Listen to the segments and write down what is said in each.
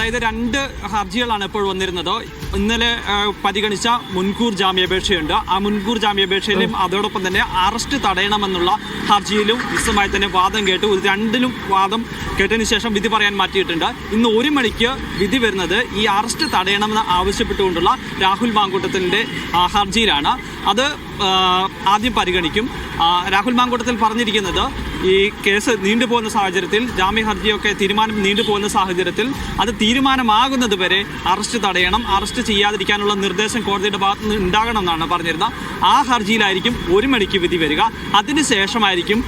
അതായത് 2 ഹർജികളാണ് ഇപ്പോൾ വന്നിരുന്നത്. ഇന്നലെ പരിഗണിച്ച മുൻകൂർ ജാമ്യാപേക്ഷയുണ്ട്. ആ മുൻകൂർ ജാമ്യാപേക്ഷയിലും അതോടൊപ്പം തന്നെ അറസ്റ്റ് തടയണമെന്നുള്ള ഹർജിയിലും വിശദമായി തന്നെ വാദം കേട്ടു. ഇത് രണ്ടിലും വാദം കേട്ടതിന് ശേഷം വിധി പറയാൻ മാറ്റിയിട്ടുണ്ട്. ഇന്ന് 1 മണിക്ക് വിധി വരുന്നത് ഈ അറസ്റ്റ് തടയണമെന്ന് ആവശ്യപ്പെട്ടുകൊണ്ടുള്ള രാഹുൽ മാങ്കൂട്ടത്തിൻ്റെ ഹർജിയിലാണ്. അത് ആദ്യം പരിഗണിക്കും. രാഹുൽ മാങ്കൂട്ടത്തിൽ പറഞ്ഞിരിക്കുന്നത് ഈ കേസ് നീണ്ടുപോകുന്ന സാഹചര്യത്തിൽ, ജാമ്യ ഹർജിയൊക്കെ തീരുമാനം നീണ്ടുപോകുന്ന സാഹചര്യത്തിൽ അത് തീരുമാനമാകുന്നത് വരെ അറസ്റ്റ് തടയണം, അറസ്റ്റ് ചെയ്യാതിരിക്കാനുള്ള നിർദ്ദേശം കോടതിയുടെ ഭാഗത്ത് നിന്ന് ഉണ്ടാകണം എന്നാണ് പറഞ്ഞിരുന്നത്. ആ ഹർജിയിലായിരിക്കും 1 മണിക്ക് വിധി വരിക. അതിനുശേഷമായിരിക്കും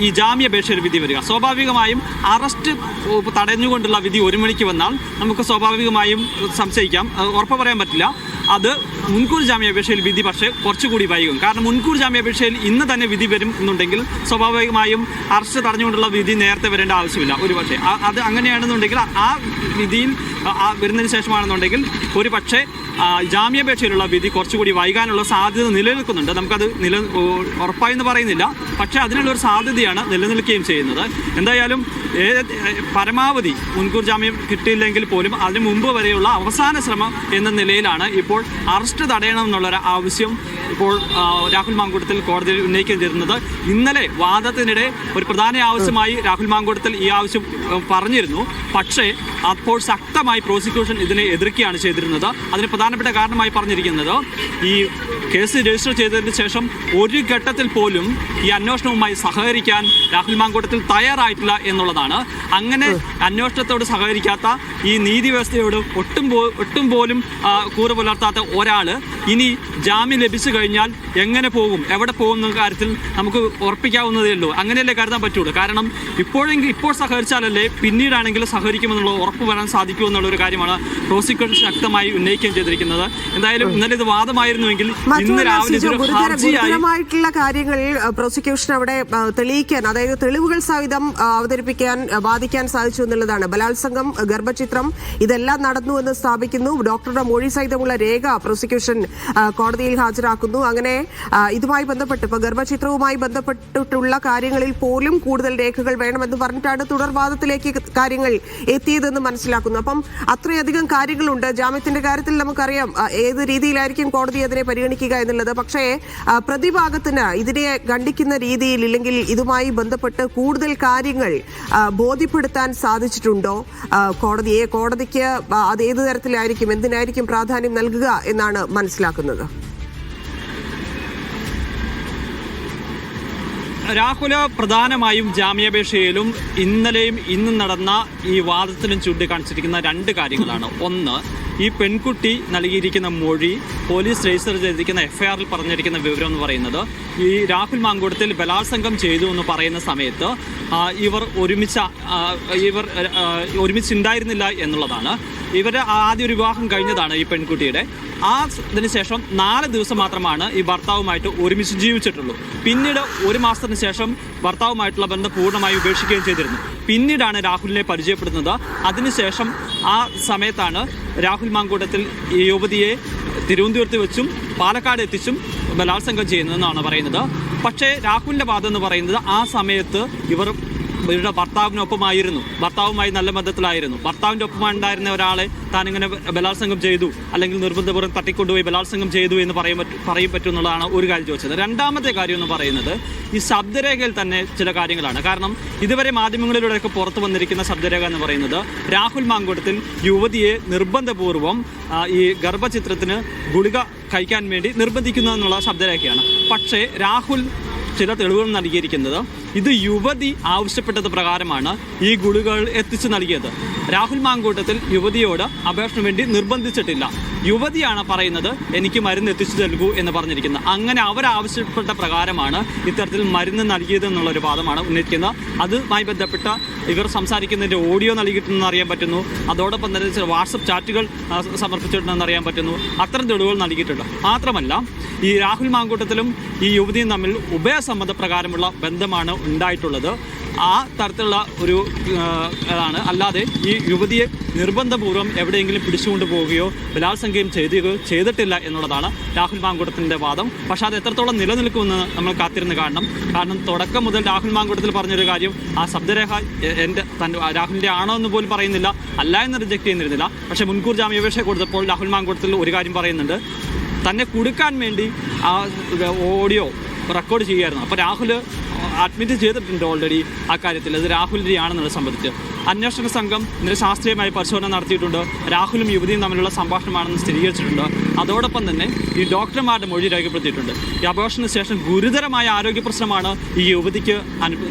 ഈ ജാമ്യാപേക്ഷയിൽ വിധി വരിക. സ്വാഭാവികമായും അറസ്റ്റ് തടഞ്ഞുകൊണ്ടുള്ള വിധി 1 മണിക്ക് വന്നാൽ നമുക്ക് സ്വാഭാവികമായും സംശയിക്കാം, ഉറപ്പ് പറയാൻ പറ്റില്ല. അത് മുൻകൂർ ജാമ്യാപേക്ഷയിൽ വിധി പക്ഷേ കുറച്ചുകൂടി വൈകും. കാരണം മുൻകൂർ ജാമ്യാപേക്ഷയിൽ ഇന്ന് തന്നെ വിധി വരും എന്നുണ്ടെങ്കിൽ സ്വാഭാവികമായും അറസ്റ്റ് തടഞ്ഞുകൊണ്ടുള്ള വിധി നേരത്തെ വരേണ്ട ആവശ്യമില്ല. ഒരുപക്ഷെ അത് അങ്ങനെയാണെന്നുണ്ടെങ്കിൽ ആ വിധിയിൽ വരുന്നതിന് ശേഷമാണെന്നുണ്ടെങ്കിൽ ഒരു പക്ഷേ ജാമ്യാപേക്ഷയിലുള്ള വിധി കുറച്ചുകൂടി വൈകാനുള്ള സാധ്യത നിലനിൽക്കുന്നുണ്ട്. നമുക്കത് ഉറപ്പായെന്ന് പറയുന്നില്ല, പക്ഷേ അതിനുള്ളൊരു സാധ്യതയാണ് നിലനിൽക്കുകയും ചെയ്യുന്നത്. എന്തായാലും പരമാവധി മുൻകൂർ ജാമ്യം കിട്ടിയില്ലെങ്കിൽ പോലും അതിനു മുമ്പ് വരെയുള്ള അവസാന ശ്രമം എന്ന നിലയിലാണ് ഇപ്പോൾ അറസ്റ്റ് തടയണം എന്നുള്ളൊരു ആവശ്യം ഇപ്പോൾ രാഹുൽ മാങ്കൂട്ടത്തിൽ കോടതിയിൽ ഉന്നയിക്കുകയും ചെയ്യുന്നത്. ഇന്നലെ വാദത്തിനിടെ ഒരു പ്രധാന ആവശ്യമായി രാഹുൽ മാങ്കൂട്ടത്തിൽ ഈ ആവശ്യം പറഞ്ഞിരുന്നു. പക്ഷേ അപ്പോൾ ശക്തമായി പ്രോസിക്യൂഷൻ ഇതിനെ എതിർക്കുകയാണ് ചെയ്തിരുന്നത്. അതിന് പ്രധാനപ്പെട്ട കാരണമായി പറഞ്ഞിരിക്കുന്നത് ഈ കേസ് രജിസ്റ്റർ ചെയ്തതിന് ശേഷം ഒരു ഘട്ടത്തിൽ പോലും ഈ അന്വേഷണവുമായി സഹകരിക്കാൻ രാഹുൽ മാങ്കൂട്ടത്തിൽ തയ്യാറായിട്ടില്ല എന്നുള്ളതാണ്. അങ്ങനെ അന്വേഷണത്തോട് സഹകരിക്കാത്ത ഈ നീതി വ്യവസ്ഥയോട് ഒട്ടും പോലും കൂറ് പുലർത്താത്ത ഒരാൾ ഇനി ജാമ്യം ലഭിച്ചു കഴിഞ്ഞാൽ എങ്ങനെ പോകും, എവിടെ പോകും എന്ന കാര്യത്തിൽ നമുക്ക് ഉറപ്പിക്കാവുന്നതേ ഉള്ളൂ. അങ്ങനെയല്ലേ കരുതാൻ പറ്റുള്ളൂ. കാരണം ഇപ്പോൾ സഹകരിച്ചാലല്ലേ പിന്നീടാണെങ്കിലും സഹകരിക്കുമെന്നുള്ള ഉറപ്പ് വരാൻ സാധിക്കുമെന്നുള്ളൊരു കാര്യമാണ് പ്രോസിക്യൂഷൻ ശക്തമായി ഉന്നയിക്കുകയും ചെയ്തിരിക്കുന്നത്. എന്തായാലും ഇന്നലെ ഇത് വാദമായിരുന്നുവെങ്കിൽ ഇന്ന് രാവിലെ ഗുരുതരമായിട്ടുള്ള കാര്യങ്ങൾ പ്രോസിക്യൂഷൻ അവിടെ തെളിയിക്കാൻ, അതായത് തെളിവുകൾ സഹിതം അവതരിപ്പിക്കാൻ വാദിക്കാൻ സാധിച്ചു എന്നുള്ളതാണ്. ബലാത്സംഗം, ഗർഭചിത്രം ഇതെല്ലാം നടന്നുവെന്ന് സ്ഥാപിക്കുന്നു. ഡോക്ടറുടെ മൊഴി സഹിതമുള്ള രേഖ പ്രോസിക്യൂഷൻ കോടതിയിൽ ഹാജരാക്കുന്നു. അങ്ങനെ ഇതുമായി ബന്ധപ്പെട്ട് ഇപ്പോൾ ഗർഭചിത്രവുമായി ബന്ധപ്പെട്ടിട്ടുള്ള കാര്യങ്ങളിൽ പോലും കൂടുതൽ രേഖകൾ വേണമെന്ന് പറഞ്ഞിട്ടാണ് തുടർവാദത്തിലേക്ക് കാര്യങ്ങൾ എത്തിയതെന്ന് മനസ്സിലാക്കുന്നു. അപ്പം അത്രയധികം കാര്യങ്ങളുണ്ട്. ജാമ്യത്തിന്റെ കാര്യത്തിൽ നമുക്കറിയാം ഏത് രീതിയിലായിരിക്കും കോടതി അതിനെ പരിഗണിക്കുക എന്നുള്ളത്. പക്ഷേ പ്രതിഭാഗത്തിന് ഇതിനെ ഖണ്ഡിക്കുന്ന രീതിയിൽ ഇല്ലെങ്കിൽ ഇതുമായി ബന്ധപ്പെട്ട് കൂടുതൽ കാര്യങ്ങൾ ബോധ്യപ്പെടുത്താൻ സാധിച്ചിട്ടുണ്ടോ കോടതിക്ക്? അത് ഏത് തരത്തിലായിരിക്കും, എന്തിനായിരിക്കും പ്രാധാന്യം നൽകുക എന്നാണ് മനസ്സിലാക്കുന്നത്? രാഹുല് പ്രധാനമായും ജാമ്യാപേക്ഷയിലും ഇന്നലെയും ഇന്നും നടന്ന ഈ വാദത്തിലും ചൂണ്ടിക്കാണിച്ചിരിക്കുന്ന 2 കാര്യങ്ങളാണ്. ഒന്ന്, ഈ പെൺകുട്ടി നൽകിയിരിക്കുന്ന മൊഴി, പോലീസ് രജിസ്റ്റർ ചെയ്തിരിക്കുന്ന FIR പറഞ്ഞിരിക്കുന്ന വിവരം എന്ന് പറയുന്നത് ഈ രാഹുൽ മാങ്കൂട്ടത്തിൽ ബലാത്സംഗം ചെയ്തു എന്ന് പറയുന്ന സമയത്ത് ഇവർ ഒരുമിച്ചുണ്ടായിരുന്നില്ല എന്നുള്ളതാണ്. ഇവരുടെ ആദ്യ ഒരു വിവാഹം കഴിഞ്ഞതാണ് ഈ പെൺകുട്ടിയുടെ. ഇതിന് ശേഷം 4 ദിവസം മാത്രമാണ് ഈ ഭർത്താവുമായിട്ട് ഒരുമിച്ച് ജീവിച്ചിട്ടുള്ളൂ. പിന്നീട് 1 മാസത്തിന് ശേഷം ഭർത്താവുമായിട്ടുള്ള ബന്ധം പൂർണ്ണമായി ഉപേക്ഷിക്കുകയും ചെയ്തിരുന്നു. പിന്നീടാണ് രാഹുലിനെ പരിചയപ്പെടുന്നത്. അതിനുശേഷം ആ സമയത്താണ് രാഹുൽ മാങ്കൂട്ടത്തിൽ ഈ യുവതിയെ തിരുവനന്തപുരത്ത് വെച്ചും പാലക്കാട് എത്തിച്ചും ബലാത്സംഗം ചെയ്യുന്നതെന്നാണ് പറയുന്നത്. പക്ഷേ രാഹുലിൻ്റെ വാദം എന്ന് പറയുന്നത് ആ സമയത്ത് ഇവരുടെ ഭർത്താവിനൊപ്പമായിരുന്നു, ഭർത്താവുമായി നല്ല ബന്ധത്തിലായിരുന്നു. ഭർത്താവിൻ്റെ ഒപ്പമുണ്ടായിരുന്ന ഒരാളെ താനിങ്ങനെ ബലാത്സംഗം ചെയ്തു അല്ലെങ്കിൽ നിർബന്ധപൂർവ്വം തട്ടിക്കൊണ്ടുപോയി ബലാത്സംഗം ചെയ്തു എന്ന് പറയും പറ്റുമെന്നുള്ളതാണ് ഒരു കാര്യം ചോദിച്ചത്. രണ്ടാമത്തെ കാര്യം എന്ന് പറയുന്നത് ഈ ശബ്ദരേഖയിൽ തന്നെ ചില കാര്യങ്ങളാണ്. കാരണം ഇതുവരെ മാധ്യമങ്ങളിലൂടെയൊക്കെ പുറത്തു വന്നിരിക്കുന്ന ശബ്ദരേഖ എന്ന് പറയുന്നത് രാഹുൽ മാങ്കൂട്ടത്തിൽ യുവതിയെ നിർബന്ധപൂർവ്വം ഈ ഗർഭചിത്രത്തിന് ഗുളിക കഴിക്കാൻ വേണ്ടി നിർബന്ധിക്കുന്നു എന്നുള്ള ശബ്ദരേഖയാണ്. പക്ഷേ രാഹുൽ ചില തെളിവുകൾ നൽകിയിരിക്കുന്നത് ഇത് യുവതി ആവശ്യപ്പെട്ടത് പ്രകാരമാണ് ഈ ഗുളികകൾ എത്തിച്ചു നൽകിയത്. രാഹുൽ മാങ്കൂട്ടത്തിൽ യുവതിയോട് അപേക്ഷയ്ക്ക് വേണ്ടി നിർബന്ധിച്ചിട്ടില്ല. യുവതിയാണ് പറയുന്നത് എനിക്ക് മരുന്ന് എത്തിച്ചു നൽകൂ എന്ന് പറഞ്ഞിരിക്കുന്നത്. അങ്ങനെ അവരാവശ്യപ്പെട്ട പ്രകാരമാണ് ഇത്തരത്തിൽ മരുന്ന് നൽകിയതെന്നുള്ളൊരു വാദമാണ് ഉന്നയിക്കുന്നത്. അതുമായി ബന്ധപ്പെട്ട ഇവർ സംസാരിക്കുന്നതിൻ്റെ ഓഡിയോ നൽകിയിട്ടുണ്ടെന്ന് അറിയാൻ പറ്റുന്നു. അതോടൊപ്പം തന്നെ ചില വാട്സപ്പ് ചാറ്റുകൾ സമർപ്പിച്ചിട്ടുണ്ടെന്ന് അറിയാൻ പറ്റുന്നു. അത്തരം തെളിവുകൾ നൽകിയിട്ടുണ്ട്. മാത്രമല്ല ഈ രാഹുൽ മാങ്കൂട്ടത്തിലും ഈ യുവതിയും തമ്മിൽ ഉഭയസമ്മത പ്രകാരമുള്ള ബന്ധമാണ് ഉണ്ടായിട്ടുള്ളത്. ആ തരത്തിലുള്ള ഒരു ആണ്. അല്ലാതെ ഈ യുവതിയെ നിർബന്ധപൂർവ്വം എവിടെയെങ്കിലും പിടിച്ചുകൊണ്ട് പോവുകയോ ബലാത്സംഗം ചെയ്തിട്ടില്ല എന്നുള്ളതാണ് രാഹുൽ മാങ്കൂട്ടത്തിൻ്റെ വാദം. പക്ഷേ അത് എത്രത്തോളം നിലനിൽക്കുമെന്ന് നമ്മൾ കാത്തിരുന്ന് കാണണം. കാരണം തുടക്കം മുതൽ രാഹുൽ മാങ്കൂട്ടത്തിൽ പറഞ്ഞൊരു കാര്യം, ആ ശബ്ദരേഖ രാഹുലിൻ്റെ ആണോ എന്ന് പോലും പറയുന്നില്ല, അല്ല എന്ന് റിജക്ട് ചെയ്യുന്നിരുന്നില്ല. പക്ഷേ മുൻകൂർ ജാമ്യാപേക്ഷ കൊടുത്തപ്പോൾ രാഹുൽ മാങ്കൂട്ടത്തിൽ ഒരു കാര്യം പറയുന്നുണ്ട്, തന്നെ കുടുക്കാൻ വേണ്ടി ആ ഓഡിയോ റെക്കോർഡ് ചെയ്യുമായിരുന്നു. അപ്പോൾ രാഹുൽ അഡ്മിറ്റ് ചെയ്തിട്ടുണ്ട് ഓൾറെഡി ആ കാര്യത്തിൽ, അത് രാഹുലിൻ്റെ ആണെന്നുള്ളത് സംബന്ധിച്ച്. അന്വേഷണ സംഘം ഇതിന് ശാസ്ത്രീയമായി പരിശോധന നടത്തിയിട്ടുണ്ട്. രാഹുലും യുവതിയും തമ്മിലുള്ള സംഭാഷണമാണെന്ന് സ്ഥിരീകരിച്ചിട്ടുണ്ട്. അതോടൊപ്പം തന്നെ ഈ ഡോക്ടർമാരുടെ മൊഴി രേഖപ്പെടുത്തിയിട്ടുണ്ട്. ഈ അബോർഷന് ശേഷം ഗുരുതരമായ ആരോഗ്യ പ്രശ്നമാണ് ഈ യുവതിക്ക്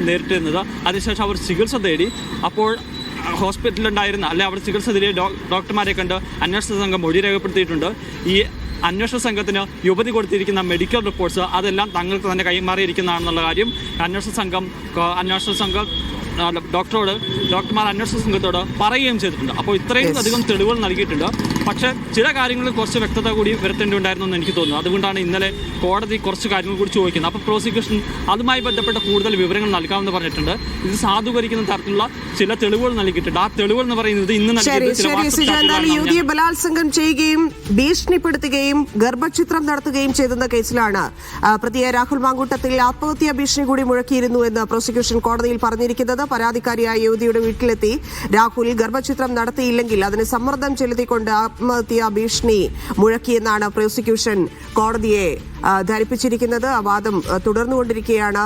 നേരിട്ടിരുന്നത്. അതിനുശേഷം അവർ ചികിത്സ തേടി. അപ്പോൾ ഹോസ്പിറ്റലിലുണ്ടായിരുന്ന അവിടെ ചികിത്സ തേടിയ ഡോക്ടർമാരെ കണ്ട് അന്വേഷണ സംഘം മൊഴി രേഖപ്പെടുത്തിയിട്ടുണ്ട്. ഈ അന്വേഷണ സംഘത്തിന് യുവതി കൊടുത്തിരിക്കുന്ന മെഡിക്കൽ റിപ്പോർട്ട്സ് അതെല്ലാം തങ്ങൾക്ക് തന്നെ കൈമാറിയിരിക്കുന്നതാണെന്നുള്ള കാര്യം അന്വേഷണ സംഘം ഡോക്ടർമാർ അന്വേഷണ സംഘത്തോട് പറയുകയും ചെയ്തിട്ടുണ്ട്. അപ്പോൾ ഇത്രയും അധികം തെളിവുകൾ നൽകിയിട്ടുണ്ട്. പക്ഷേ ചില കാര്യങ്ങളിൽ കുറച്ച് വ്യക്തത കൂടി വരുത്തേണ്ടിയുണ്ടായിരുന്നു എന്ന് എനിക്ക് തോന്നുന്നു. അതുകൊണ്ടാണ് ഇന്നലെ കോടതി കുറച്ച് കാര്യങ്ങൾ കൂടി ചോദിക്കുന്നത്. അപ്പോൾ പ്രോസിക്യൂഷൻ അതുമായി ബന്ധപ്പെട്ട കൂടുതൽ വിവരങ്ങൾ നൽകാമെന്ന് പറഞ്ഞിട്ടുണ്ട്. ഇത് സാധൂകരിക്കുന്ന തരത്തിലുള്ള ചില തെളിവുകൾ നൽകിയിട്ടുണ്ട്. ആ തെളിവുകൾ എന്ന് പറയുന്നത് ഇന്ന് യുവതിയെ ബലാത്സംഗം ചെയ്യുകയും ഭീഷണിപ്പെടുത്തുകയും ഗർഭചിത്രം നടത്തുകയും ചെയ്തെന്ന കേസിലാണ് പ്രതിയായ രാഹുൽ മാങ്കൂട്ടത്തിൽ ആത്മഹത്യാ ഭീഷണി കൂടി മുഴക്കിയിരുന്നു എന്ന് പ്രോസിക്യൂഷൻ കോടതിയിൽ പറഞ്ഞിരിക്കുന്നത്. പരാതിക്കാരിയായ യുവതിയുടെ വീട്ടിലെത്തി രാഹുൽ ഗർഭചിത്രം നടത്തിയില്ലെങ്കിൽ അതിന് സമ്മർദ്ദം ചെലുത്തിക്കൊണ്ട് ആത്മഹത്യാ ഭീഷണി മുഴക്കിയെന്നാണ് പ്രോസിക്യൂഷൻ കോടതിയെ ധരിപ്പിച്ചിരിക്കുന്നത്. ആ വാദം തുടർന്നുകൊണ്ടിരിക്കുകയാണ്.